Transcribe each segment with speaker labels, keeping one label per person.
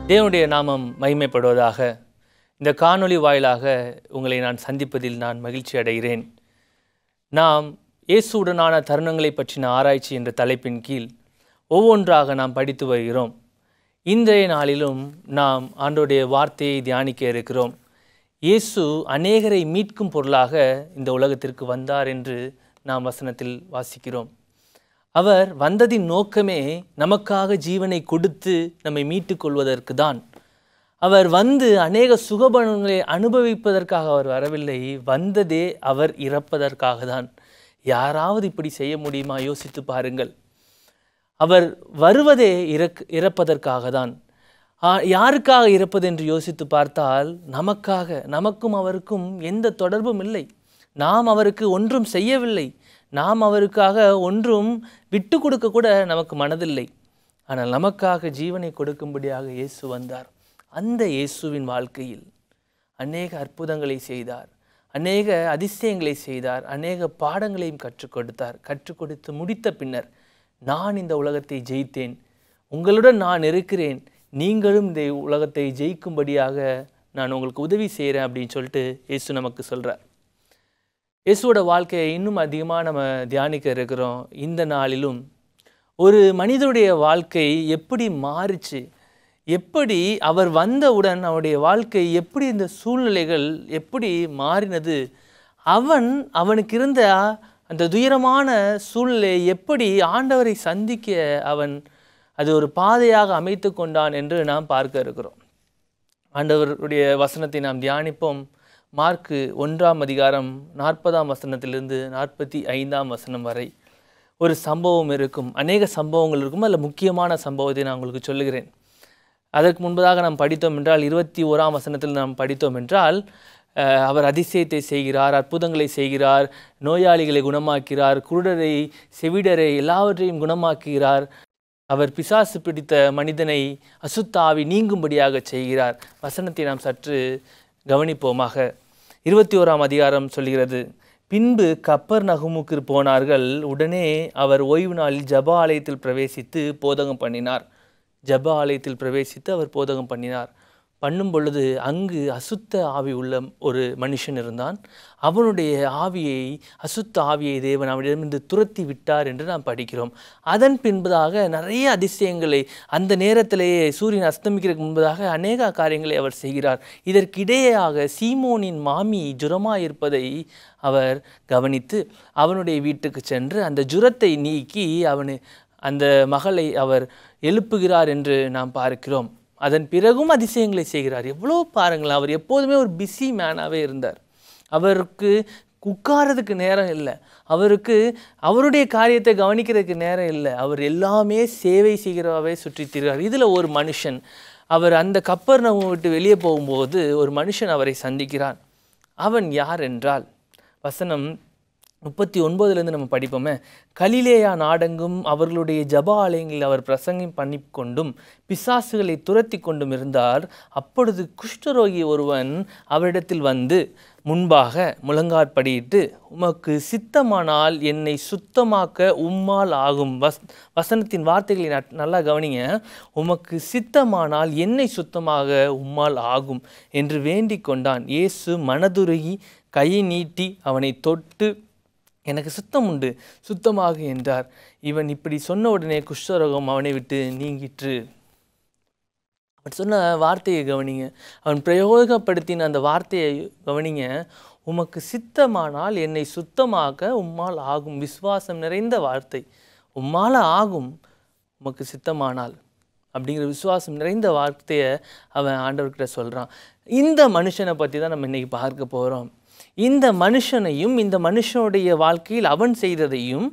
Speaker 1: தேவனுடைய நாமம் மகிமைப்படுவதாக. இந்த காணொளி வாயிலாக உங்களை நான் சந்திப்பதில் நான் மகிழ்ச்சி அடைகிறேன். நாம் இயேசுவுடனான தருணங்களை பற்றின ஆராய்ச்சி என்ற தலைப்பின் கீழ் ஒவ்வொன்றாக நாம் படித்து வருகிறோம். இன்றைய நாளிலும் நாம் ஆண்டவருடைய வார்த்தையை தியானிக்க இருக்கிறோம். இயேசு அநேகரை மீட்கும் பொருளாக இந்த உலகத்திற்கு வந்தார் என்று நாம் வசனத்தில் வாசிக்கிறோம். அவர் வந்ததின் நோக்கமே நமக்காக ஜீவனை கொடுத்து நம்மை மீட்டு கொள்வதற்கு தான். அவர் வந்து அநேக சுகபலன்களை அனுபவிப்பதற்காக அவர் வரவில்லை, வந்ததே அவர் இறப்பதற்காக தான். யாராவது இப்படி செய்ய முடியுமா? யோசித்து பாருங்கள். அவர் வருவதே இறப்பதற்காக தான். யாருக்காக இறப்பது என்று யோசித்து பார்த்தால் நமக்காக. நமக்கும் அவருக்கும் எந்த தொடர்பும் இல்லை. நாம் அவருக்கு ஒன்றும் செய்யவில்லை. நாம் அவருக்காக ஒன்றும் விட்டு கொடுக்க கூட நமக்கு மனதில்லை. ஆனால் நமக்காக ஜீவனை கொடுக்கும்படியாக இயேசு வந்தார். அந்த இயேசுவின் வாழ்க்கையில் அநேக அற்புதங்களை செய்தார், அநேக அதிசயங்களை செய்தார், அநேக பாடங்களையும் கற்றுக் கொடுத்தார். கற்றுக் கொடுத்து முடித்த பின்னர், நான் இந்த உலகத்தை ஜெயித்தேன், உங்களுடன் நான் இருக்கிறேன், நீங்களும் இந்த உலகத்தை ஜெயிக்கும்படியாக நான் உங்களுக்கு உதவி செய்கிறேன் அப்படின்னு சொல்லிட்டு இயேசு நமக்கு சொல்கிறார். இயேசுவோட வாழ்க்கையை இன்னும் அதிகமாக நம்ம தியானிக்க இருக்கிறோம். இந்த நாளிலும் ஒரு மனிதனுடைய வாழ்க்கை எப்படி மாறிச்சு, எப்படி அவர் வந்தவுடன் அவனுடைய வாழ்க்கை எப்படி, இந்த சூழ்நிலைகள் எப்படி மாறினது, அவனுக்கு இருந்த அந்த துயரமான சூழ்நிலையை எப்படி ஆண்டவரை சந்திக்க அவன் அது ஒரு பாதையாக அமைத்து கொண்டான் என்று நாம் பார்க்க இருக்கிறோம். ஆண்டவருடைய வசனத்தை நாம் தியானிப்போம். மார்க்கு 1ஆம் அதிகாரம் 40ஆம் வசனத்திலிருந்து 45ஆம் வசனம் வரை ஒரு சம்பவம் இருக்கும். அநேக சம்பவங்கள் இருக்கும். அதில் முக்கியமான சம்பவத்தை நான் உங்களுக்கு சொல்லுகிறேன். அதற்கு முன்பதாக நாம் படித்தோம் என்றால் 21ஆம் வசனத்தில் நாம் படித்தோம் என்றால், அவர் அதிசயத்தை செய்கிறார், அற்புதங்களை செய்கிறார், நோயாளிகளை குணமாக்கிறார், குருடரை செவிடரை எல்லாவற்றையும் குணமாக்குகிறார். அவர் பிசாசு பிடித்த மனிதனை அசுத்தாவி நீங்கும்படியாக செய்கிறார். வசனத்தை நாம் சற்று கவனிப்போமாக. 21ஆம் அதிகாரம் சொல்கிறது, பின்பு கப்பர்நகூமுக்கு போனார்கள். உடனே அவர் ஓய்வு நாளில் ஜெப ஆலயத்தில் பிரவேசித்து போதகம் பண்ணினார். ஜெப ஆலயத்தில் பிரவேசித்து அவர் போதகம் பண்ணும் பொழுது அங்கு அசுத்த ஆவி உள்ள ஒரு மனுஷன் இருந்தான். அவனுடைய அசுத்த ஆவியை தேவன் அவனிடமிருந்து துரத்தி விட்டார் என்று நாம் படிக்கிறோம். அதன் பின்பதாக நிறைய அதிசயங்களை, அந்த நேரத்திலேயே சூரியன் அஸ்தமிக்கிறதுக்கு முன்பதாக அநேக காரியங்களை அவர் செய்கிறார். இதற்கிடையாக சீமோனின் மாமி ஜுரமாயிருப்பதை அவர் கவனித்து அவனுடைய வீட்டுக்கு சென்று அந்த ஜுரத்தை நீக்கி அந்த மகளை அவர் எழுப்புகிறார் என்று நாம் பார்க்கிறோம். அதன் பிறகும் அதிசயங்களை செய்கிறார். எவ்வளோ பாருங்களேன், அவர் எப்போதுமே ஒரு பிஸி மேனாகவே இருந்தார். அவருக்கு உட்காரதுக்கு நேரம் இல்லை, அவருக்கு அவருடைய காரியத்தை கவனிக்கிறதுக்கு நேரம் இல்லை. அவர் எல்லாமே சேவை செய்கிறவாவே சுற்றித் திரிகிறார். இதில் ஒரு மனுஷன், அவர் அந்த கப்பர்நகூமை விட்டு வெளியே போகும்போது ஒரு மனுஷன் அவரை சந்திக்கிறான். அவன் யார் என்றால், வசனம் 39 நம்ம படிப்போமே, கலிலேயா நாடெங்கும் அவர்களுடைய ஜெப ஆலயங்களில் அவர் பிரசங்கம் பண்ணி கொண்டும் பிசாசுகளை துரத்தி கொண்டும் இருந்தார். அப்பொழுது குஷ்டரோகி ஒருவன் அவரிடத்தில் வந்து முன்பாக முழங்காற்படியிட்டு, உமக்கு சித்தமானால் என்னை சுத்தமாக்க உம்மால் ஆகும். வசனத்தின் வார்த்தைகளை நல்லா கவனிங்க. உமக்கு சித்தமானால் என்னை சுத்தமாக உம்மால் ஆகும் என்று வேண்டிக் கொண்டான். இயேசு மனதுருகி கையை நீட்டி அவனை தொட்டு, எனக்கு சுத்தம் உண்டு, சுத்தமாகு என்றார். இவன் இப்படி சொன்ன உடனே குஷ்டரோகம் அவனை விட்டு நீங்கிற்று. அவன் சொன்ன வார்த்தையை கவனிங்க, அவன் பிரயோகப்படுத்தின அந்த வார்த்தையை கவனிங்க. உமக்கு சித்தமானால் என்னை சுத்தமாக்க உம்மால் ஆகும். விசுவாசம் நிறைந்த வார்த்தை. உம்மால் ஆகும், உமக்கு சித்தமானால் அப்படிங்கிற விசுவாசம் நிறைந்த வார்த்தையை அவன் ஆண்டவர்கிட்ட சொல்கிறான். இந்த மனுஷனை பற்றி தான் நம்ம இன்றைக்கி பார்க்க போகிறோம். இந்த மனுஷனையும், இந்த மனுஷனுடைய வாழ்க்கையில் அவன் செய்ததையும்,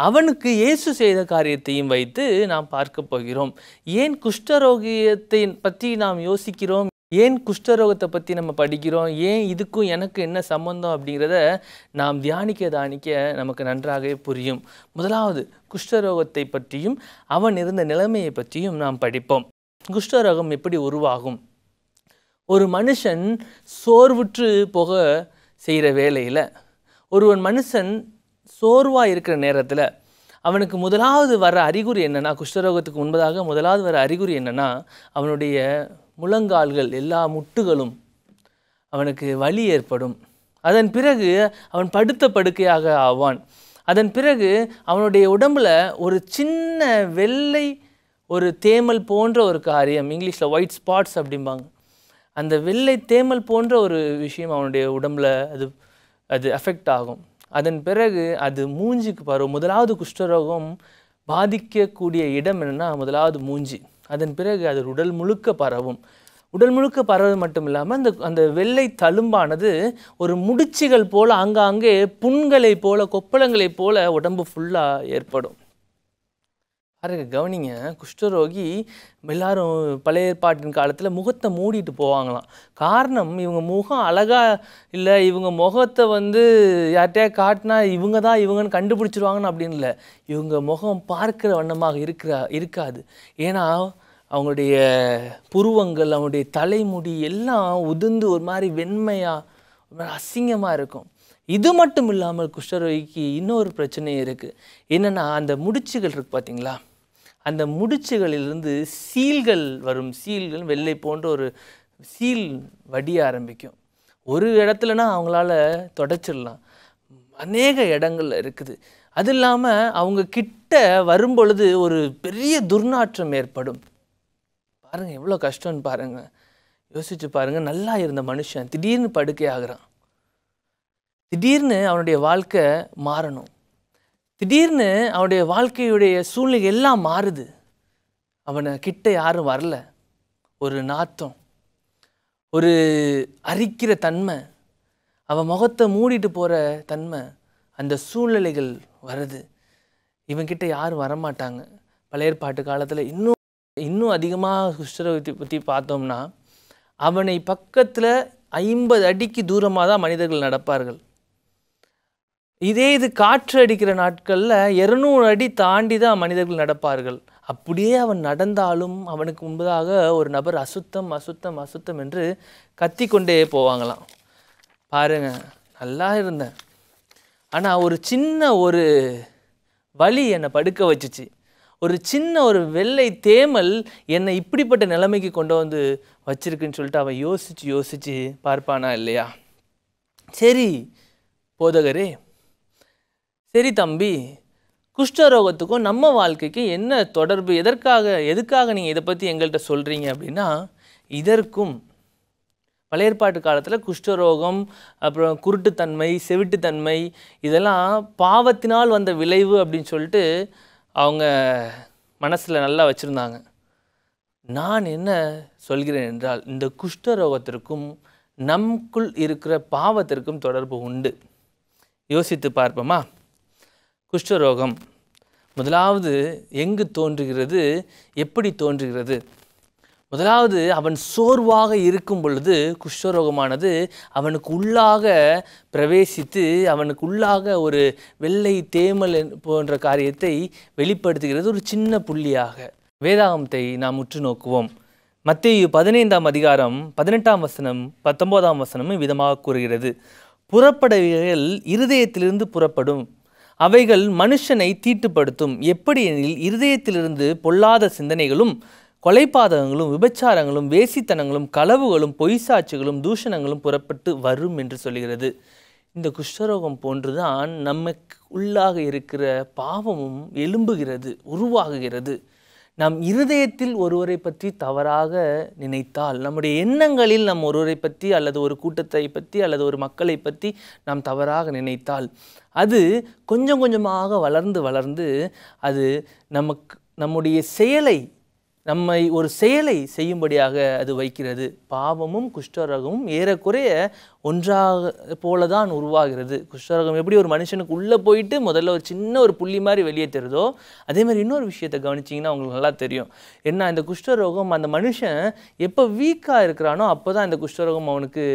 Speaker 1: அவனுக்கு இயேசு செய்த காரியத்தையும் வைத்து நாம் பார்க்க போகிறோம். ஏன் குஷ்டரோகத்தை பற்றி நாம் யோசிக்கிறோம், ஏன் குஷ்டரோகத்தை பற்றி நம்ம படிக்கிறோம், ஏன் இதுக்கும் எனக்கு என்ன சம்பந்தம் அப்படிங்கிறத நாம் தியானிக்க நமக்கு நன்றாகவே புரியும். முதலாவது குஷ்டரோகத்தை பற்றியும் அவன் இருந்த நிலைமையை பற்றியும் நாம் படிப்போம். குஷ்டரோகம் எப்படி உருவாகும்? ஒரு மனுஷன் சோர்வுற்று போக செய்கிற வேலையில், மனுஷன் சோர்வாக இருக்கிற நேரத்தில் அவனுக்கு முதலாவது வர அறிகுறி என்னென்னா, குஷ்டரோகத்துக்கு முன்பதாக முதலாவது வர அறிகுறி என்னென்னா, அவனுடைய முழங்கால்கள் எல்லா முட்டுகளும் அவனுக்கு வலி ஏற்படும். அதன் பிறகு அவன் படுத்த படுக்கையாக ஆவான். அதன் பிறகு அவனுடைய உடம்புல ஒரு சின்ன வெள்ளை ஒரு தேமல் போன்ற ஒரு காரியம், இங்கிலீஷில் ஒயிட் ஸ்பாட்ஸ் அப்படிம்பாங்க, அந்த வெள்ளை தேமல் போன்ற ஒரு விஷயம் அவனுடைய உடம்புல அது அஃபெக்ட் ஆகும். அதன் பிறகு அது மூஞ்சிக்கு பரவும். முதலாவது குஷ்டரோகம் பாதிக்கக்கூடிய இடம் என்னென்னா முதலாவது மூஞ்சி. அதன் பிறகு அது உடல் முழுக்க பரவும். உடல் முழுக்க பரவது மட்டும் இல்லாமல் அந்த வெள்ளை தழும்பானது ஒரு முடிச்சுகள் போல் அங்கங்கே புண்களை போல கொப்பளங்களை போல உடம்பு ஃபுல்லாக ஏற்படும். பாருங்க, கவனிங்க, குஷ்டரோகி எல்லாரும் பழைய ஏற்பாட்டின் காலத்தில் முகத்தை மூடிட்டு போவாங்களாம். காரணம், இவங்க முகம் அழகா இல்லை, இவங்க முகத்தை யார்கிட்டயா காட்டினா இவங்க தான் இவங்கன்னு கண்டுபிடிச்சிருவாங்கன்னு அப்படின்னு இல்லை. இவங்க முகம் பார்க்கிற வண்ணமாக இருக்காது. ஏன்னா அவங்களுடைய புருவங்கள், அவங்களுடைய தலைமுடி எல்லாம் உதிர்ந்து ஒரு மாதிரி வெண்மையாக ஒரு மாதிரி அசிங்கமாக இருக்கும். இது மட்டும் இல்லாமல் குஷ்டரோகிக்கு இன்னொரு பிரச்சனை இருக்குது. என்னென்னா, அந்த முடிச்சுகள் இருக்குது பார்த்தீங்களா, அந்த முடிச்சுகளிலிருந்து சீல்கள் வரும். சீல்கள் வெள்ளை போன்ற ஒரு சீல் வடிய ஆரம்பிக்கும். ஒரு இடத்துலனா அவங்களால தொடச்சிடலாம், அநேக இடங்கள்ல இருக்குது. அது இல்லாமல் அவங்க கிட்ட வரும்பொழுது ஒரு பெரிய துர்நாற்றம் ஏற்படும். பாருங்கள் எவ்வளோ கஷ்டம்னு பாருங்கள், யோசிச்சு பாருங்கள். நல்லா இருந்த மனுஷன் திடீர்னு படுக்கை ஆகிறான். திடீர்னு அவனுடைய வாழ்க்கை மாறணும். திடீர்னு அவனுடைய வாழ்க்கையுடைய சூழ்நிலை எல்லாம் மாறுது. அவனை கிட்ட யாரும் வரல, ஒரு நாத்தம், ஒரு அரிக்கிற தன்மை, அவன் முகத்தை மூடிட்டு போகிற தன்மை, அந்த சூழ்நிலைகள் வருது. இவன்கிட்ட யாரும் வரமாட்டாங்க. பழைய ஏற்பாட்டு காலத்தில் இன்னும் அதிகமாக குஷ்டரோகத்தை பற்றி பார்த்தோம்னா, அவனை பக்கத்தில் 50 அடிக்கு தூரமாக தான் மனிதர்கள் நடப்பார்கள். இது காற்று அடிக்கிற நாட்களில் 200 அடி தாண்டி தான் மனிதர்கள் நடப்பார்கள். அப்படியே அவன் நடந்தாலும் அவனுக்கு முன்பதாக ஒரு நபர் அசுத்தம் அசுத்தம் அசுத்தம் என்று கத்திக்கொண்டே போவாங்களாம். பாருங்க, நல்லா இருந்தேன், ஆனால் ஒரு சின்ன ஒரு வலி என்னை படுக்க வச்சுச்சு. ஒரு சின்ன ஒரு வெள்ளை தேமல் என்னை இப்படிப்பட்ட நிலைமைக்கு கொண்டு வச்சிருக்குன்னு சொல்லிட்டு அவன் யோசித்து பார்ப்பானா இல்லையா? சரி போதகரே, சரி தம்பி, குஷ்டரோகத்துக்கும் நம்ம வாழ்க்கைக்கும் என்ன தொடர்பு, எதுக்காக நீங்கள் இதை பற்றி எங்கள்கிட்ட சொல்கிறீங்க அப்படின்னா, இதற்கும் பழைய ஏற்பாட்டு காலத்தில் குஷ்டரோகம், அப்புறம் குருட்டுத்தன்மை, செவிட்டுத்தன்மை, இதெல்லாம் பாவத்தினால் வந்த விளைவு அப்படின்னு சொல்லிட்டு அவங்க மனசில் நல்லா வச்சுருந்தாங்க. நான் என்ன சொல்கிறேன் என்றால், இந்த குஷ்டரோகத்திற்கும் நமக்குள் இருக்கிற பாவத்திற்கும் தொடர்பு உண்டு. யோசித்து பார்ப்போமா? குஷ்டரோகம் முதலாவது எங்கு தோன்றுகிறது, எப்படி தோன்றுகிறது? முதலாவது, அவன் சோர்வாக இருக்கும் பொழுது குஷ்டரோகமானது அவனுக்கு உள்ளாக பிரவேசித்து அவனுக்கு உள்ளாக ஒரு வெள்ளை தேமல் போன்ற காரியத்தை வெளிப்படுத்துகிறது, ஒரு சின்ன புள்ளியாக. வேதாகமத்தை நாம் உற்று நோக்குவோம். மத்தேயு 15ஆம் அதிகாரம் 18ஆம் வசனம் 19ஆம் வசனமும் விதமாக கூறுகிறது. புறப்படவைகள் இருதயத்திலிருந்து புறப்படும், அவைகள் மனுஷனை தீட்டுப்படுத்தும். எப்படி எனில், இருதயத்திலிருந்து பொல்லாத சிந்தனைகளும், கொலைபாதகங்களும், விபச்சாரங்களும், வேசித்தனங்களும், களவுகளும், பொய்சாட்சிகளும், தூஷணங்களும் புறப்பட்டு வரும் என்று சொல்கிறது. இந்த குஷ்டரோகம் போன்றுதான் நமக்கு உள்ளாக இருக்கிற பாவமும் எழும்புகிறது, உருவாகுகிறது. நாம் இருதயத்தில் ஒருவரை பற்றி தவறாக நினைத்தால், நம்முடைய எண்ணங்களில் நாம் ஒருவரை பற்றி அல்லது ஒரு கூட்டத்தை பற்றி அல்லது ஒரு மக்களை பற்றி நாம் தவறாக நினைத்தால், அது கொஞ்சம் கொஞ்சமாக வளர்ந்து அது நம்முடைய நம்மை ஒரு செயலை செய்யும்படியாக அது வைக்கிறது. பாவமும் குஷ்டரோகமும் ஏறக்குறைய ஒன்றாக போலதான் உருவாகிறது. குஷ்டரோகம் எப்படி ஒரு மனுஷனுக்கு உள்ளே போயிட்டு முதல்ல ஒரு சின்ன ஒரு புள்ளி மாதிரி வெளியே தெரியுதோ, அதே மாதிரி இன்னொரு விஷயத்தை கவனிச்சிங்கன்னா உங்களுக்கு நல்லா தெரியும். என்ன, இந்த குஷ்டரோகம் அந்த மனுஷன் எப்போ வீக்காக இருக்கிறானோ அப்போ தான் இந்த குஷ்டரோகம் அவனுக்கு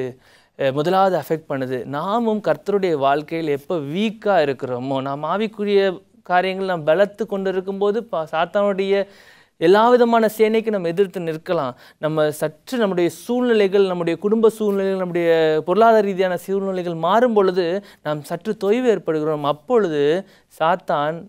Speaker 1: முதலாவது அஃபெக்ட் பண்ணுது. நாமும் கர்த்தருடைய வாழ்க்கையில் எப்போ வீக்காக இருக்கிறோமோ, நாம் ஆவிக்குரிய காரியங்கள் நாம் பலத்து கொண்டு இருக்கும்போது சாத்தானுடைய எல்லா விதமான சேனைக்கு நம்ம எதிர்த்து நிற்கலாம். நம்ம சற்று நம்முடைய சூழ்நிலைகள், நம்முடைய குடும்ப சூழ்நிலைகள், நம்முடைய பொருளாதார ரீதியான சூழ்நிலைகள் மாறும் பொழுது நாம் சற்று தொய்வு ஏற்படுகிறோம். அப்பொழுது சாத்தான்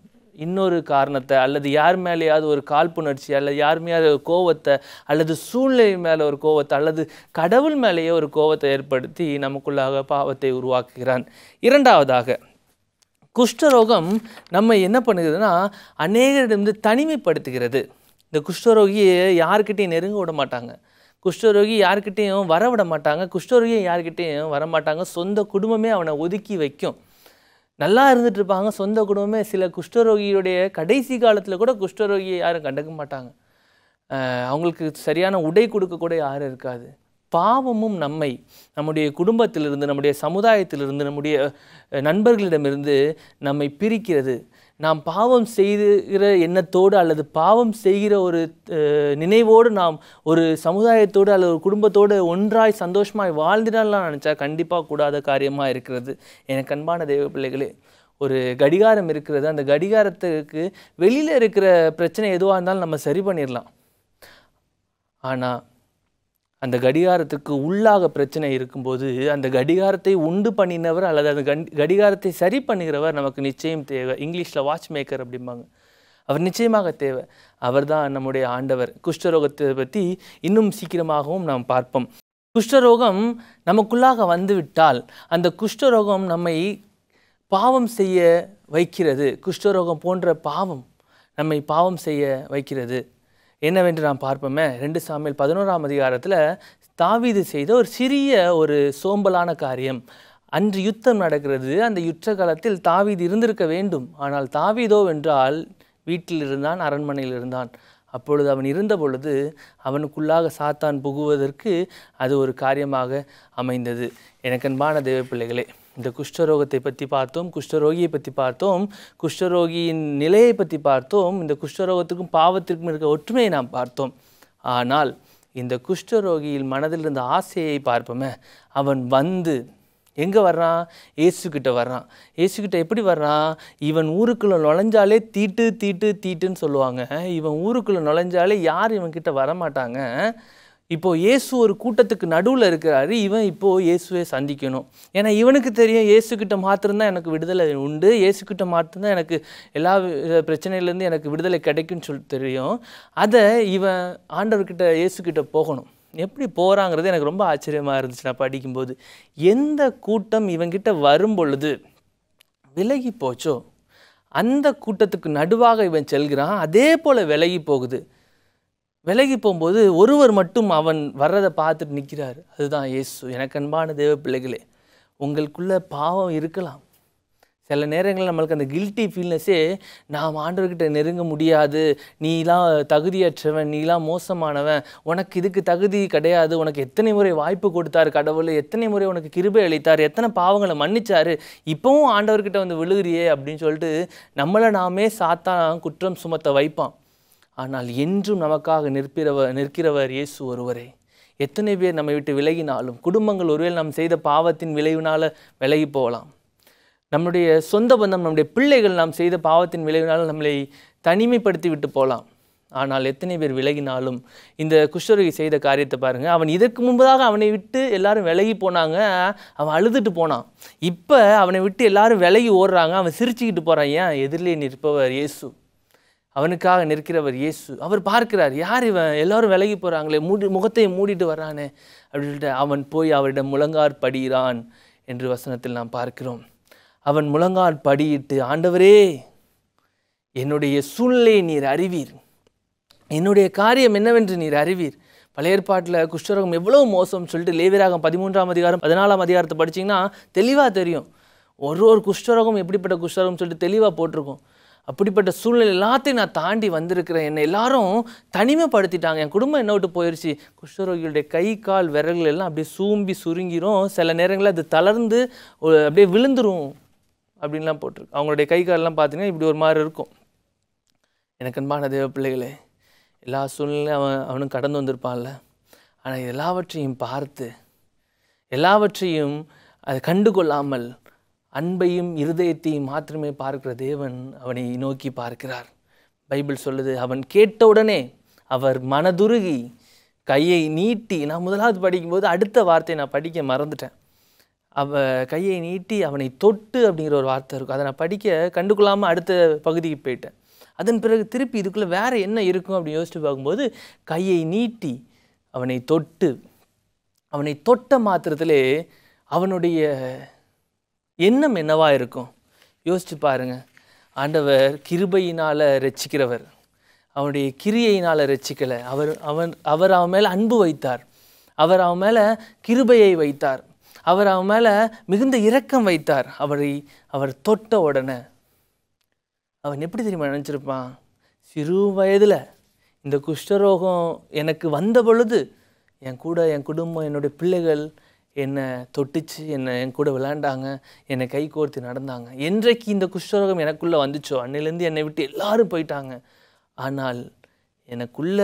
Speaker 1: இன்னொரு காரணத்தை அல்லது யார் மேலேயாவது ஒரு காழ்ப்புணர்ச்சி அல்லது யார் மேலே ஒரு கோவத்தை அல்லது சூழ்நிலை மேலே ஒரு கோவத்தை அல்லது கடவுள் மேலேயே ஒரு கோவத்தை ஏற்படுத்தி நமக்குள்ளாக பாவத்தை உருவாக்குகிறான். இரண்டாவதாக, குஷ்டரோகம் நம்ம என்ன பண்ணுகிறதுனா அநேகரிடமிருந்து தனிமைப்படுத்துகிறது. இந்த குஷ்டரோகியை யார்கிட்டையும் நெருங்க விட மாட்டாங்க, குஷ்டரோகி யார்கிட்டையும் வர விட மாட்டாங்க, குஷ்டரோகியை யார்கிட்டையும் வரமாட்டாங்க. சொந்த குடும்பமே அவனை ஒதுக்கி வைக்கும். நல்லா இருந்துட்டு இருப்பாங்க சொந்த குடும்பமே. சில குஷ்டரோகியுடைய கடைசி காலத்தில் கூட குஷ்டரோகியை யாரும் கண்டுக்க மாட்டாங்க. அவங்களுக்கு சரியான உடை கொடுக்க கூட யாரும் இருக்காது. பாவமும் நம்முடைய குடும்பத்திலிருந்து, நம்முடைய சமுதாயத்திலிருந்து, நம்முடைய நண்பர்களிடமிருந்து நம்மை பிரிக்கிறது. நாம் பாவம் செய்கிற எண்ணத்தோடு அல்லது பாவம் செய்கிற ஒரு நினைவோடு நாம் ஒரு சமுதாயத்தோடு அல்லது ஒரு குடும்பத்தோடு ஒன்றாய் சந்தோஷமாய் வாழ்ந்திடலாம் நினச்சா கண்டிப்பாக கூடாத காரியமாக இருக்கிறது. எனக்கு அன்பான தெய்வ பிள்ளைகளே, ஒரு கடிகாரம் இருக்கிறது. அந்த கடிகாரத்துக்கு வெளியில் இருக்கிற பிரச்சனை எதுவாக இருந்தாலும் நம்ம சரி பண்ணிடலாம். ஆனால் அந்த கடிகாரத்துக்கு உள்ளாக பிரச்சனை இருக்கும்போது அந்த கடிகாரத்தை உண்டு பண்ணினவர் அல்லது அந்த கடிகாரத்தை சரி பண்ணுகிறவர் நமக்கு நிச்சயம் தேவை. இங்கிலீஷில் வாட்ச் மேக்கர் அப்படிம்பாங்க. அவர் நிச்சயமாக தேவை. அவர் தான் நம்முடைய ஆண்டவர். குஷ்டரோகத்தை பற்றி இன்னும் சீக்கிரமாகவும் நாம் பார்ப்போம். குஷ்டரோகம் நமக்குள்ளாக வந்துவிட்டால் அந்த குஷ்டரோகம் நம்மை பாவம் செய்ய வைக்கிறது. குஷ்டரோகம் போன்ற பாவம் நம்மை பாவம் செய்ய வைக்கிறது. என்னவென்று நாம் பார்ப்போமே. 2 சாமுவேல் 11ஆம் அதிகாரத்தில் தாவீது செய்த ஒரு சிறிய ஒரு சோம்பலான காரியம். அன்று யுத்தம் நடக்கிறது. அந்த யுத்த காலத்தில் தாவீது இருந்திருக்க வேண்டும். ஆனால் தாவீதோ வென்றால் வீட்டில் இருந்தான், அரண்மனையில் இருந்தான். அப்பொழுது அவன் இருந்த பொழுது அவனுக்குள்ளாக சாத்தான் புகுவதற்கு அது ஒரு காரியமாக அமைந்தது. எனக்கு அன்பான தெய்வ பிள்ளைகளே, இந்த குஷ்டரோகத்தை பற்றி பார்த்தோம், குஷ்டரோகியை பற்றி பார்த்தோம், குஷ்டரோகியின் நிலையை பற்றி பார்த்தோம், இந்த குஷ்டரோகத்துக்கும் பாவத்திற்கும் இருக்க ஒற்றுமையை நாம் பார்த்தோம். ஆனால் இந்த குஷ்டரோகியில் மனதில் இருந்த ஆசையை பார்ப்போமே. அவன் வந்து எங்கே வர்றான்? ஏசுக்கிட்ட வர்றான். ஏசுக்கிட்ட எப்படி வர்றான்? இவன் ஊருக்குள்ளே நுழைஞ்சாலே தீட்டு தீட்டு தீட்டுன்னு சொல்லுவாங்க. இவன் ஊருக்குள்ளே நுழைஞ்சாலே யார் இவன்கிட்ட வரமாட்டாங்க. இப்போது இயேசு ஒரு கூட்டத்துக்கு நடுவில் இருக்கிறாரு. இவன் இப்போது இயேசுவை சந்திக்கணும். ஏன்னா இவனுக்கு தெரியும் இயேசுக்கிட்ட மாத்திரம்தான் எனக்கு விடுதலை உண்டு, இயேசுக்கிட்ட மாத்திரம்தான் எனக்கு எல்லா பிரச்சனையிலேருந்து எனக்கு விடுதலை கிடைக்குன்னு சொல்லி தெரியும். அதை இவன் ஆண்டவர்கிட்ட இயேசுக்கிட்ட போகணும். எப்படி போகிறாங்கிறது எனக்கு ரொம்ப ஆச்சரியமாக இருந்துச்சு நான் படிக்கும்போது. எந்த கூட்டம் இவங்கிட்ட வரும் பொழுது விலகி போச்சோ அந்த கூட்டத்துக்கு நடுவாக இவன் செல்கிறான். அதே போல் விலகி போகுது. விலகி போகும்போது ஒருவர் மட்டும் அவன் வர்றதை பார்த்துட்டு நிற்கிறார். அதுதான் இயேசு. எனக்கு அன்பான தேவ பிள்ளைகளே, உங்களுக்குள்ளே பாவம் இருக்கலாம். சில நேரங்களில் நம்மளுக்கு அந்த கில்ட்டி ஃபீல்னஸே, நாம் ஆண்டவர்கிட்ட நெருங்க முடியாது, நீலாம் தகுதியற்றவன், நீலாம் மோசமானவன், உனக்கு இதுக்கு தகுதி கிடையாது, உனக்கு எத்தனை முறை வாய்ப்பு கொடுத்தார் கடவுள், எத்தனை முறை உனக்கு கிருபை அளித்தார், எத்தனை பாவங்களை மன்னிச்சார், இப்போவும் ஆண்டவர்கிட்ட வந்து விழுகிறியே அப்படின்னு சொல்லிட்டு நம்மளை நாமே சாத்தான் குற்றம் சுமத்த வைப்பான். ஆனால் என்றும் நமக்காக நிற்கிறவர் இயேசு ஒருவரே. எத்தனை பேர் நம்மை விட்டு விலகினாலும், குடும்பங்கள் ஒருவேளை நாம் செய்த பாவத்தின் விளைவினால் விலகி போகலாம். நம்முடைய சொந்த பந்தம், நம்முடைய பிள்ளைகள் நாம் செய்த பாவத்தின் விளைவினால் நம்மளை தனிமைப்படுத்தி விட்டு போகலாம். ஆனால் எத்தனை பேர் விலகினாலும் இந்த குஷ்டரோகி செய்த காரியத்தை பாருங்கள். அவன் இதற்கு முன்பதாக அவனை விட்டு எல்லாரும் விலகி போனாங்க, அவன் அழுதுட்டு போனான். இப்போ அவனை விட்டு எல்லாரும் விலகி ஓடுறாங்க, அவன் சிரிச்சுக்கிட்டு போகிறான். ஏன்? எதிரிலே நிற்பவர் இயேசு, அவனுக்காக நிற்கிறவர் இயேசு. அவர் பார்க்கிறார், யார் இவன், எல்லாரும் விலகி போகிறாங்களே, முகத்தை மூடிட்டு வர்றானே அப்படின்னு சொல்லிட்டு அவன் போய் அவரிடம் முழங்கார் படிகிறான் என்று வசனத்தில் நாம் பார்க்கிறோம். அவன் முழங்கால் படியிட்டு, ஆண்டவரே என்னுடைய சூழ்நிலையை நீர் அறிவீர், என்னுடைய காரியம் என்னவென்று நீர் அறிவீர். பழைய ஏற்பாட்டில் குஷ்டரோகம் எவ்வளோ மோசம் சொல்லிட்டு லேவியராகமம் 13ஆம் அதிகாரம் 14ஆம் அதிகாரத்தை படிச்சிங்கன்னா தெளிவாக தெரியும். ஒரு குஷ்டரோகம் எப்படிப்பட்ட குஷ்டரோகம் சொல்லிட்டு தெளிவாக போட்டிருக்கோம். அப்படிப்பட்ட சூழ்நிலை எல்லாத்தையும் நான் தாண்டி வந்திருக்கிறேன், என்னை எல்லாரும் தனிமைப்படுத்திட்டாங்க, என் குடும்பம் என்ன விட்டு போயிடுச்சு. குஷ்டரோகிகளுடைய கை கால் விரல்கள் எல்லாம் அப்படியே சூம்பி சுருங்கிரும், சில நேரங்களில் அது தளர்ந்து அப்படியே விழுந்துரும் அப்படின்லாம் போட்டிருக்கு. அவங்களுடைய கை காலெல்லாம் பார்த்தீங்கன்னா இப்படி ஒரு மாதிரி இருக்கும். எனக்கு அன்பான தேவ பிள்ளைகளே, எல்லா சூழ்நிலையும் அவனும் கடந்து வந்திருப்பான்ல. ஆனால் எல்லாவற்றையும் பார்த்து, எல்லாவற்றையும் அதை கண்டுகொள்ளாமல் அன்பையும் இருதயத்தையும் மாத்திரமே பார்க்கிற தேவன் அவனை நோக்கி பார்க்கிறார். பைபிள் சொல்லுது, அவன் கேட்டவுடனே அவர் மனதுருகி கையை நீட்டி, நான் முதலாவது படிக்கும்போது அடுத்த வார்த்தையை நான் படிக்க மறந்துட்டேன். கையை நீட்டி அவனை தொட்டு அப்படிங்கிற ஒரு வார்த்தை இருக்கும். அதை நான் படிக்க கண்டுக்கொள்ளாமல் அடுத்த பகுதிக்கு போயிட்டேன். அதன் பிறகு திருப்பி இதுக்குள்ளே வேறு என்ன இருக்கும் அப்படின்னு யோசித்து பார்க்கும்போது, கையை நீட்டி அவனை தொட்டு, அவனை தொட்ட மாத்திரத்திலே அவனுடைய எண்ணம் என்னவா இருக்கும் யோசித்து பாருங்கள். ஆண்டவர் கிருபையினால் ரட்சிக்கிறவர், அவனுடைய கிரியையினால் ரட்சிக்கலை. அவர் அவன் மேலே அன்பு வைத்தார், அவர் அவன் மேலே கிருபையை வைத்தார், அவர் அவன் மேலே மிகுந்த இரக்கம் வைத்தார். அவர் தொட்ட உடனே அவன் எப்படி தெரியுமா நினச்சிருப்பான்? சிறு வயதில் இந்த குஷ்டரோகம் எனக்கு வந்த பொழுது என் குடும்பம், என்னுடைய பிள்ளைகள் என்னை தொட்டுச்சு, என் கூட விளையாண்டாங்க, என்னை கை கோர்த்து நடந்தாங்க. என்றைக்கு இந்த குஷ்டரோகம் எனக்குள்ளே வந்துச்சோ அன்னிலேருந்து என்னை விட்டு எல்லாரும் போயிட்டாங்க. ஆனால் எனக்குள்ள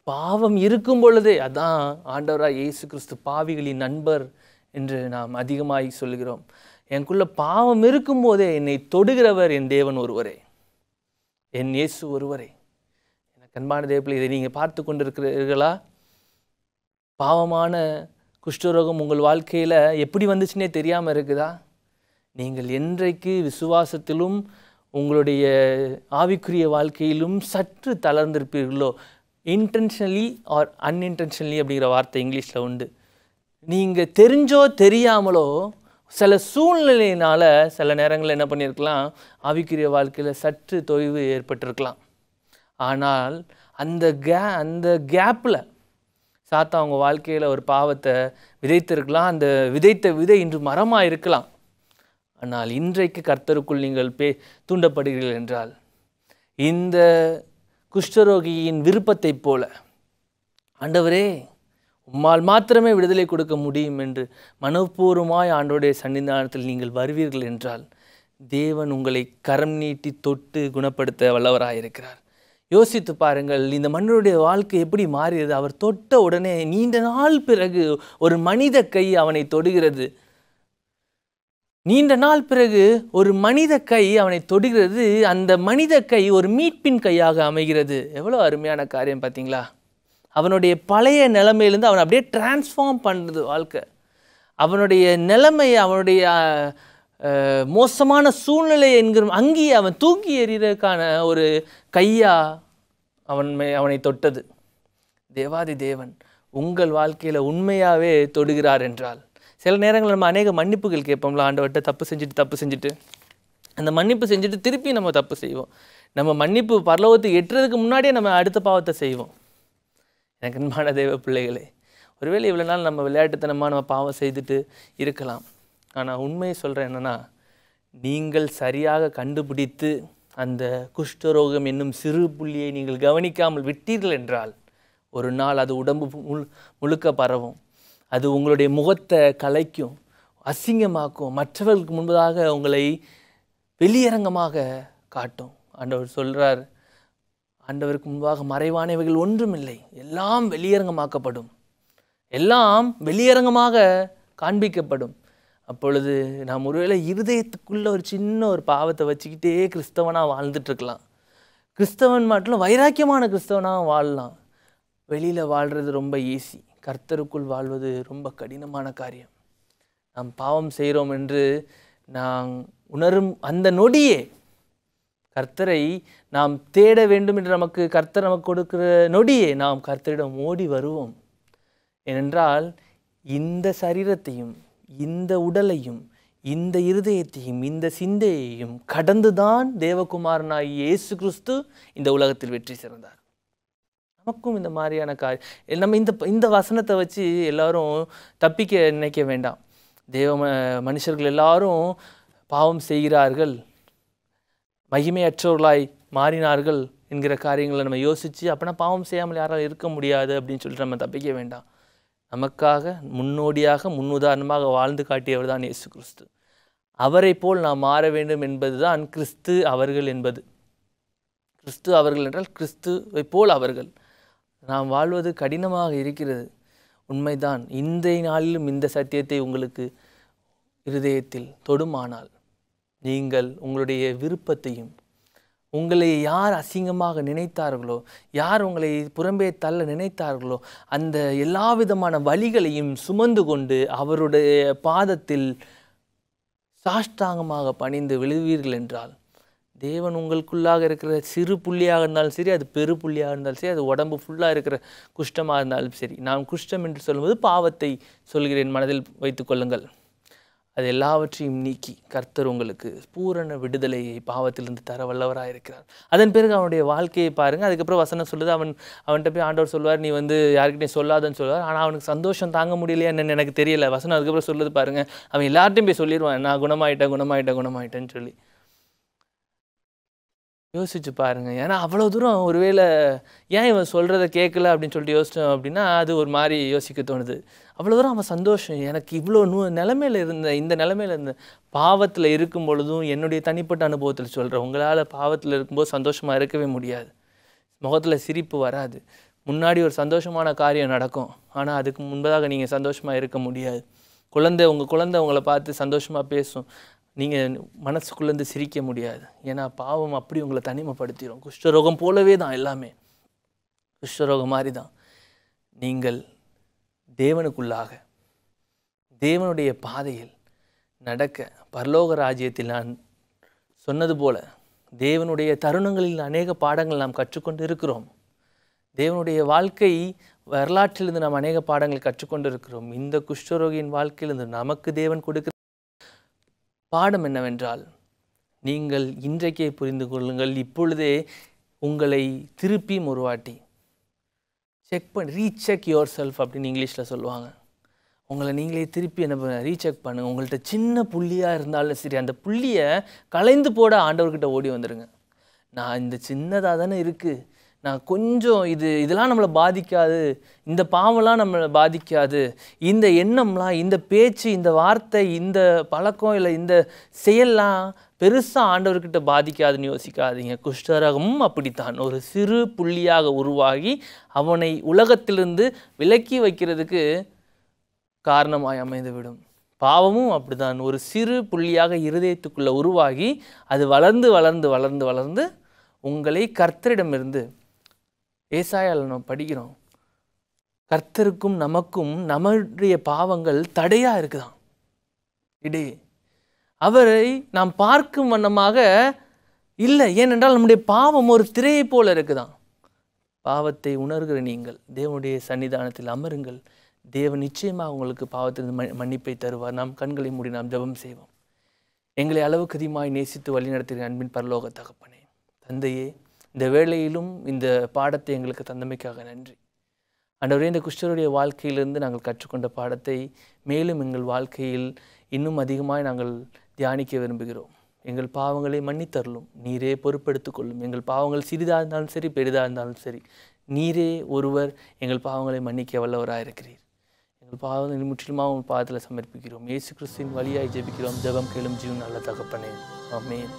Speaker 1: பாவம் இருக்கும் பொழுதே, அதான் ஆண்டவராக இயேசு கிறிஸ்து பாவிகளின் நண்பர் என்று நாம் அதிகமாகி சொல்கிறோம். எனக்குள்ள பாவம் இருக்கும்போதே என்னை தொடுகிறவர் என் தேவன் ஒருவரே, என் இயேசு ஒருவரே. எனக்கு அன்பான தேவப்பிள்ளை, இதை நீங்கள் பார்த்து கொண்டிருக்கிறீர்களா? பாவமான குஷ்டரோகம் உங்கள் வாழ்க்கையில் எப்படி வந்துச்சுன்னே தெரியாமல் இருக்குதா? நீங்கள் என்றைக்கு விசுவாசத்திலும் உங்களுடைய ஆவிக்குரிய வாழ்க்கையிலும் சற்று தளர்ந்திருப்பீர்களோ, இன்டென்ஷனலி ஆர் அன்இன்டென்ஷனலி அப்படிங்கிற வார்த்தை இங்கிலீஷில் உண்டு. நீங்கள் தெரிஞ்சோ தெரியாமலோ சில சூழ்நிலையினால் சில நேரங்களில் என்ன பண்ணியிருக்கலாம், ஆவிக்குரிய வாழ்க்கையில் சற்று தொய்வு ஏற்பட்டிருக்கலாம். ஆனால் அந்த கேப்பில் சாத்தா அவங்க வாழ்க்கையில் ஒரு பாவத்தை விதைத்திருக்கலாம். அந்த விதைத்த விதை இன்று மரமாக இருக்கலாம். ஆனால் இன்றைக்கு கர்த்தருக்குள் நீங்கள் தூண்டப்படுகிறீர்கள் என்றால், இந்த குஷ்டரோகியின் விருப்பத்தை போல, ஆண்டவரே உம்மால் மாத்திரமே விடுதலை கொடுக்க முடியும் என்று மனப்பூர்வமாய் ஆண்டவருடைய சன்னிதானத்தில் நீங்கள் வருவீர்கள் என்றால், தேவன் உங்களை கரம் நீட்டி தொட்டு குணப்படுத்த வல்லவராயிருக்கிறார். யோசித்து பாருங்கள், இந்த மன்னருடைய வாழ்க்கை எப்படி மாறியது. அவர் தொட்ட உடனே நீண்ட நாள் பிறகு ஒரு மனித கை அவனை தொடுகிறது. நீண்ட நாள் பிறகு ஒரு மனித கை அவனை தொடுகிறது. அந்த மனித கை ஒரு மீட்பின் கையாக அமைகிறது. எவ்வளோ அருமையான காரியம் பார்த்தீங்களா? அவனுடைய பழைய நிலைமையிலேருந்து அவனை அப்படியே டிரான்ஸ்ஃபார்ம் பண்ணுறது வாழ்க்கை. அவனுடைய நிலைமையை, அவனுடைய மோசமான சூழ்நிலை என்கிற அங்கேயே அவன் தூக்கி எறிகிறதுக்கான ஒரு கையா அவனை தொட்டது. தேவாதி தேவன் உங்கள் வாழ்க்கையில் உண்மையாகவே தொடுகிறார் என்றால், சில நேரங்களில் நம்ம அநேக மன்னிப்புகள் கேட்போம்ல, ஆண்டவர்கிட்ட தப்பு செஞ்சுட்டு அந்த மன்னிப்பு செஞ்சுட்டு திருப்பி நம்ம தப்பு செய்வோம். நம்ம மன்னிப்பு பரலோகத்துக்கு எட்டுறதுக்கு முன்னாடியே நம்ம அடுத்த பாவத்தை செய்வோம். எனக்கு அன்பான தேவ பிள்ளைகளே, ஒருவேளை இவ்வளோ நாள் நம்ம விளையாட்டுத்தனமாக நம்ம பாவம் செய்துட்டு இருக்கலாம். ஆனால் உண்மையை சொல்கிறேன் என்னென்னா, நீங்கள் சரியாக கண்டுபிடித்து அந்த குஷ்டரோகம் என்னும் சிறு புள்ளியை நீங்கள் கவனிக்காமல் விட்டீர்கள் என்றால், ஒரு நாள் அது உடம்பு முழுக்க பரவும். அது உங்களுடைய முகத்தை கலைக்கும், அசிங்கமாக்கும், மற்றவர்களுக்கு முன்பதாக உங்களை வெளியரங்கமாக காட்டும். ஆண்டவர் சொல்கிறார், ஆண்டவருக்கு முன்பாக மறைவானவைகள் ஒன்றுமில்லை, எல்லாம் வெளியரங்கமாக்கப்படும், எல்லாம் வெளியரங்கமாக காண்பிக்கப்படும். அப்பொழுது நாம் ஒருவேளை இருதயத்துக்குள்ளே ஒரு சின்ன ஒரு பாவத்தை வச்சுக்கிட்டே கிறிஸ்தவனாக வாழ்ந்துட்டுருக்கலாம். கிறிஸ்தவன் மட்டும் வைராக்கியமான கிறிஸ்தவனாக வாழலாம். வெளியில் வாழ்கிறது ரொம்ப ஈஸி, கர்த்தருக்குள் வாழ்வது ரொம்ப கடினமான காரியம். நாம் பாவம் செய்கிறோம் என்று நாம் உணரும் அந்த நொடியே கர்த்தரை நாம் தேட வேண்டும் என்று கர்த்தர் நமக்கு கொடுக்கிற நொடியே நாம் கர்த்தரிடம் ஓடி வருவோம். ஏனென்றால் இந்த சரீரத்தையும், இந்த உடலையும், இந்த இருதயத்தையும், இந்த சிந்தையையும் கடந்துதான் தேவகுமாரனாகிய இயேசு கிறிஸ்து இந்த உலகத்தில் வெற்றி சிறந்தார். நமக்கும் இந்த மாதிரியான காரியம் நம்ம இந்த வசனத்தை வச்சு எல்லாரும் தப்பிக்க நினைக்க வேண்டாம். மனுஷர்கள் எல்லாரும் பாவம் செய்கிறார்கள், மகிமையற்றவர்களாய் மாறினார்கள் என்கிற காரியங்களை நம்ம யோசித்து அப்போனா பாவம் செய்யாமல் யாரால் இருக்க முடியாது அப்படின்னு சொல்லிட்டு நம்ம தப்பிக்க வேண்டாம். நமக்காக முன்னோடியாக முன்னுதாரணமாக வாழ்ந்து காட்டியவர் தான் இயேசு கிறிஸ்து. அவரை போல் நாம் மாற வேண்டும் என்பது தான் கிறிஸ்து அவர்கள் என்பது. கிறிஸ்து அவர்கள் என்றால் கிறிஸ்துவை போல் அவர்கள். நாம் வாழ்வது கடினமாக இருக்கிறது, உண்மைதான். இன்றைய நாளிலும் இந்த சத்தியத்தை உங்களுக்கு இருதயத்தில் தொடுமானால், நீங்கள் உங்களுடைய விருப்பத்தையும் உங்களை யார் அசிங்கமாக நினைத்தார்களோ, யார் உங்களை புறம்பே தள்ள நினைத்தார்களோ, அந்த எல்லா விதமான வலிகளையும் சுமந்து கொண்டு அவருடைய பாதத்தில் சாஷ்டாங்கமாக பணிந்து விழுவீர்கள் என்றால், தேவன் உங்களுக்குள்ளாக இருக்கிற சிறு புள்ளியாக இருந்தாலும் சரி, அது பெரு புள்ளியாக இருந்தாலும் சரி, அது உடம்பு ஃபுல்லாக இருக்கிற குஷ்டமாக இருந்தாலும் சரி, நான் குஷ்டம் என்று சொல்லும்போது பாவத்தை சொல்கிறேன், மனதில் வைத்து கொள்ளுங்கள். அது எல்லாவற்றையும் நீக்கி கர்த்தர் உங்களுக்கு பூரண விடுதலையை பாவத்திலிருந்து தர வல்லவராக இருக்கிறார். அதன் பிறகு அவனுடைய வாழ்க்கையை பாருங்கள். அதுக்கப்புறம் வசனம் சொல்லுது, அவன்கிட்ட போய் ஆண்டவர் சொல்லுவார், நீ யார்கிட்டையும் சொல்லாதன்னு சொல்லுவார். ஆனால் அவனுக்கு சந்தோஷம் தாங்க முடியலையா என்னன்னு எனக்கு தெரியல. வசனம் அதுக்கப்புறம் சொல்லுது பாருங்கள், அவன் எல்லார்ட்டையும் போய் சொல்லிடுவான், நான் குணமாயிட்டேன்னு சொல்லி. யோசிச்சு பாருங்க. ஏன்னா அவ்வளோ தூரம் ஒருவேளை ஏன் இவன் சொல்கிறத கேட்கல அப்படின்னு சொல்லிட்டு யோசித்தோம் அப்படின்னா, அது ஒரு மாதிரி யோசிக்க தோணுது. அவ்வளோ தூரம் அவன் சந்தோஷம், எனக்கு இவ்வளோ நிலைமையில் இந்த நிலைமையில் இருந்த பாவத்தில் இருக்கும் பொழுதும் என்னுடைய தனிப்பட்ட அனுபவத்தில் சொல்கிறேன், உங்களால் பாவத்தில் இருக்கும்போது சந்தோஷமாக இருக்கவே முடியாது. முகத்தில் சிரிப்பு வராது. முன்னாடி ஒரு சந்தோஷமான காரியம் நடக்கும், ஆனால் அதுக்கு முன்பதாக நீங்கள் சந்தோஷமாக இருக்க முடியாது. உங்கள் குழந்தை உங்களை பார்த்து சந்தோஷமாக பேசும், நீங்கள் மனசுக்குள்ளேருந்து சிரிக்க முடியாது. ஏன்னா பாவம் அப்படி உங்களை தனிமைப்படுத்திடும். குஷ்டரோகம் போலவே தான் எல்லாமே, குஷ்டரோகம் மாதிரி தான். நீங்கள் தேவனுக்குள்ளாக தேவனுடைய பாதையில் நடக்க, பரலோக ராஜ்யத்தில் நான் சொன்னது போல தேவனுடைய தருணங்களில் அநேக பாடங்கள் நாம் கற்றுக்கொண்டு இருக்கிறோம். தேவனுடைய வாழ்க்கை வரலாற்றிலிருந்து நாம் அநேக பாடங்கள் கற்றுக்கொண்டு இருக்கிறோம். இந்த குஷ்டரோகியின் வாழ்க்கையிலிருந்து நமக்கு தேவன் கொடுக்கிற பாடம் என்னவென்றால், நீங்கள் இன்றைக்கே புரிந்து கொள்ளுங்கள், இப்பொழுதே உங்களை திருப்பியும் ஒரு வாட்டி ரீசெக் யுவர் செல்ஃப் அப்படின்னு இங்கிலீஷில் சொல்லுவாங்க. உங்களை நீங்களே திருப்பி என்ன ரீசெக் பண்ணுங்கள். உங்கள்கிட்ட சின்ன புள்ளியாக இருந்தாலும் சரி, அந்த புள்ளியை கலைந்து போட ஆண்டவர்கிட்ட ஓடி வந்துடுங்க. நான் இந்த சின்னதாக தானே இருக்குது, நான் கொஞ்சம் இதெல்லாம் நம்மளை பாதிக்காது, இந்த பாவம்லாம் நம்மளை பாதிக்காது, இந்த எண்ணம்லாம், இந்த பேச்சு, இந்த வார்த்தை, இந்த பழக்கம், இல்லை இந்த செயல்லாம் பெருசாக ஆண்டவர்கிட்ட பாதிக்காதுன்னு யோசிக்காதீங்க. குஷ்டரோகமும் அப்படித்தான் ஒரு சிறு புள்ளியாக உருவாகி அவனை உலகத்திலிருந்து விலக்கி வைக்கிறதுக்கு காரணமாய் அமைந்துவிடும். பாவமும் அப்படிதான் ஒரு சிறு புள்ளியாக இருதயத்துக்குள்ளே உருவாகி அது வளர்ந்து வளர்ந்து வளர்ந்து வளர்ந்து உங்களை கர்த்தரிடமிருந்து, ஏசாயால நம்ம படிக்கிறோம், கர்த்தருக்கும் நமக்கும் நம்முடைய பாவங்கள் தடையாக இருக்குதான். இடையே அவரை நாம் பார்க்கும் வண்ணமாக இல்லை. ஏனென்றால் நம்முடைய பாவம் ஒரு திரையை போல இருக்குதான். பாவத்தை உணர்கிற நீங்கள் தேவனுடைய சன்னிதானத்தில் அமருங்கள். தேவன் நிச்சயமாக உங்களுக்கு பாவத்திலிருந்து மன்னிப்பை தருவார். நாம் கண்களை மூடி நாம் ஜெபம் செய்வோம். எங்களை அளவுக்கு அதிகமாய் நேசித்து வழிநடத்துகிற அன்பின் பரலோக தகப்பனே, தந்தையே, இந்த வேளையிலும் இந்த பாடத்தை எங்களுக்கு தந்தமைக்காக நன்றி. ஆண்டவரே, இந்த குஷ்டருடைய வாழ்க்கையிலிருந்து நாங்கள் கற்றுக்கொண்ட பாடத்தை மேலும் எங்கள் வாழ்க்கையில் இன்னும் அதிகமாய் நாங்கள் தியானிக்க விரும்புகிறோம். எங்கள் பாவங்களை மன்னித்தருளும், நீரே பொறுப்பெடுத்துக் கொள்ளும். எங்கள் பாவங்கள் சிறிதாக இருந்தாலும் சரி, பெரிதாக இருந்தாலும் சரி, நீரே ஒருவர் எங்கள் பாவங்களை மன்னிக்க வல்லவராக இருக்கிறீர். எங்கள் பாவங்களை முற்றிலுமாக உங்கள் பாதத்தில் சமர்ப்பிக்கிறோம். இயேசு கிறிஸ்துவின் வழியாய் ஜெபிக்கிறோம். ஜெபம் கேளும் ஜீவன் நல்ல தகப்பனே, ஆமென்.